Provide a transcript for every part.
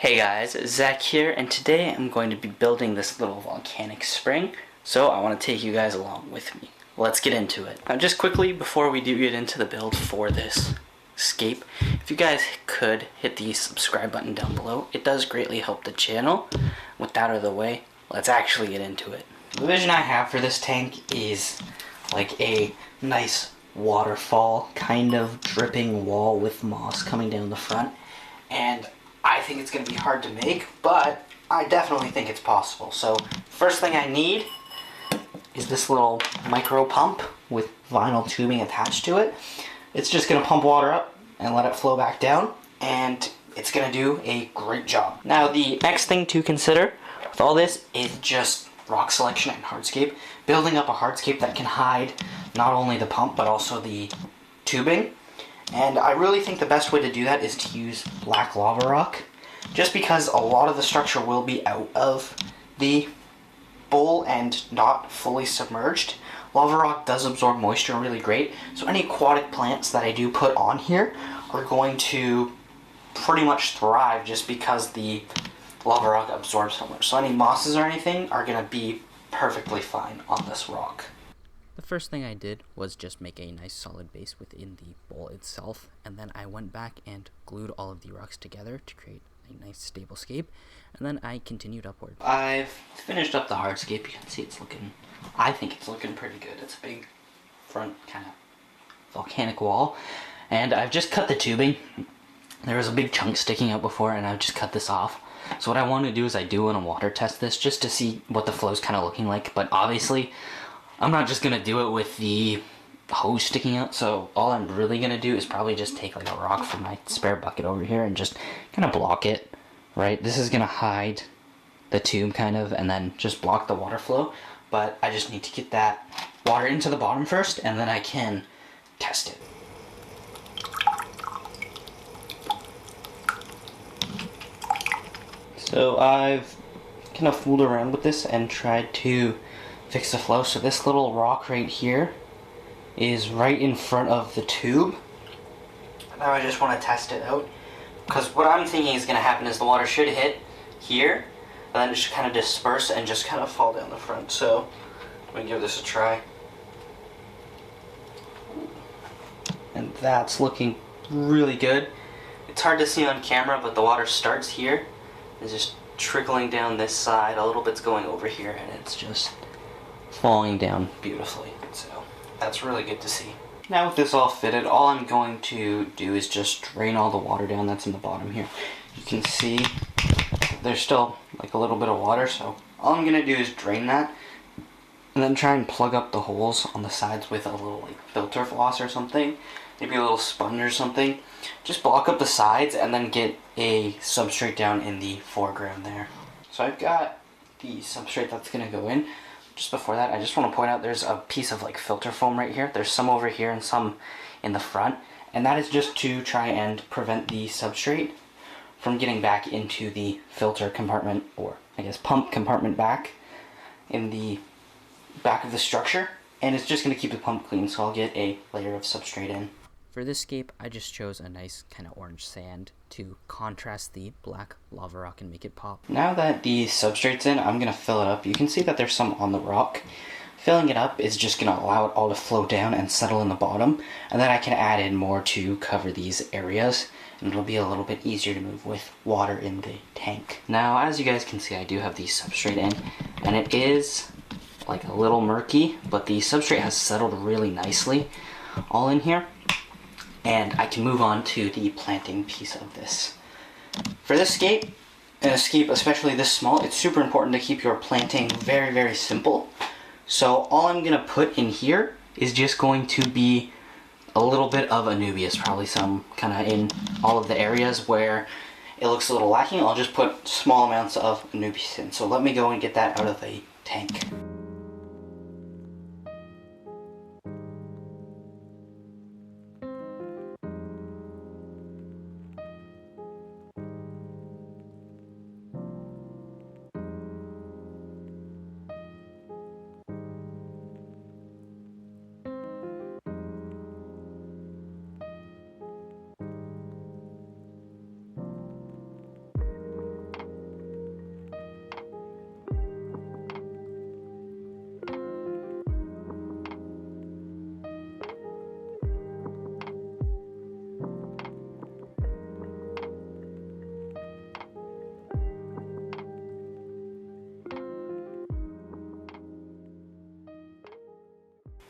Hey guys, Zach here, and today I'm going to be building this little volcanic spring, so I want to take you guys along with me. Let's get into it. Now just quickly, before we do get into the build for this scape, if you guys could hit the subscribe button down below, it does greatly help the channel. With that out of the way, let's actually get into it. The vision I have for this tank is like a nice waterfall, kind of dripping wall with moss coming down the front, and I think it's going to be hard to make, but I definitely think it's possible. So first thing I need is this little micro pump with vinyl tubing attached to it. It's just going to pump water up and let it flow back down, and it's going to do a great job. Now the next thing to consider with all this is just rock selection and hardscape. Building up a hardscape that can hide not only the pump but also the tubing. And I really think the best way to do that is to use black lava rock, just because a lot of the structure will be out of the bowl and not fully submerged. Lava rock does absorb moisture really great, so any aquatic plants that I do put on here are going to pretty much thrive just because the lava rock absorbs so much. So any mosses or anything are going to be perfectly fine on this rock. The first thing I did was just make a nice solid base within the bowl itself, and then I went back and glued all of the rocks together to create a nice stable scape, and then I continued upward. I've finished up the hardscape. You can see I think it's looking pretty good. It's a big front kind of volcanic wall, and I've just cut the tubing. There was a big chunk sticking out before, and I've just cut this off. So what I want to do is I do want to water test this just to see what the flow's kind of looking like, but obviously I'm not just going to do it with the hose sticking out, so all I'm really going to do is probably just take like a rock from my spare bucket over here and just kind of block it, right? This is going to hide the tube kind of, and then just block the water flow, but I just need to get that water into the bottom first, and then I can test it. So I've kind of fooled around with this and tried to fix the flow. So this little rock right here is right in front of the tube. Now I just want to test it out, because what I'm thinking is going to happen is the water should hit here, and then it should kind of disperse and just kind of fall down the front. So let me give this a try. And that's looking really good. It's hard to see on camera, but the water starts here. It's just trickling down this side. A little bit's going over here, and it's just falling down beautifully. So that's really good to see. Now with this all fitted, all I'm going to do is just drain all the water down that's in the bottom here. You can see there's still like a little bit of water, so all I'm gonna do is drain that and then try and plug up the holes on the sides with a little like filter floss or something, maybe a little sponge or something. Just block up the sides and then get a substrate down in the foreground there. So I've got the substrate that's gonna go in. Just before that, I just want to point out there's a piece of like filter foam right here. There's some over here and some in the front, and that is just to try and prevent the substrate from getting back into the filter compartment, or I guess pump compartment back in the back of the structure, and it's just going to keep the pump clean, so I'll get a layer of substrate in. For this scape, I just chose a nice kind of orange sand to contrast the black lava rock and make it pop. Now that the substrate's in, I'm going to fill it up. You can see that there's some on the rock. Filling it up is just going to allow it all to flow down and settle in the bottom, and then I can add in more to cover these areas, and it'll be a little bit easier to move with water in the tank. Now, as you guys can see, I do have the substrate in, and it is like a little murky, but the substrate has settled really nicely all in here. And I can move on to the planting piece of this. For this scape, and a scape especially this small, it's super important to keep your planting very, very simple. So all I'm going to put in here is just going to be a little bit of Anubias, probably some kind of in all of the areas where it looks a little lacking. I'll just put small amounts of Anubias in. So let me go and get that out of the tank.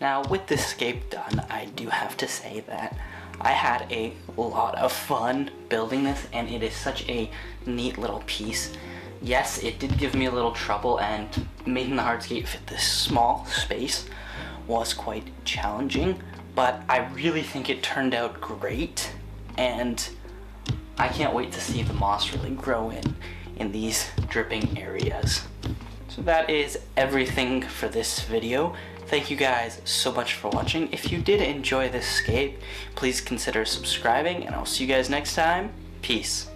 Now with this scape done, I do have to say that I had a lot of fun building this, and it is such a neat little piece. Yes, it did give me a little trouble, and making the hardscape fit this small space was quite challenging, but I really think it turned out great, and I can't wait to see the moss really grow in these dripping areas. So that is everything for this video. Thank you guys so much for watching. If you did enjoy this scape, please consider subscribing, and I'll see you guys next time. Peace.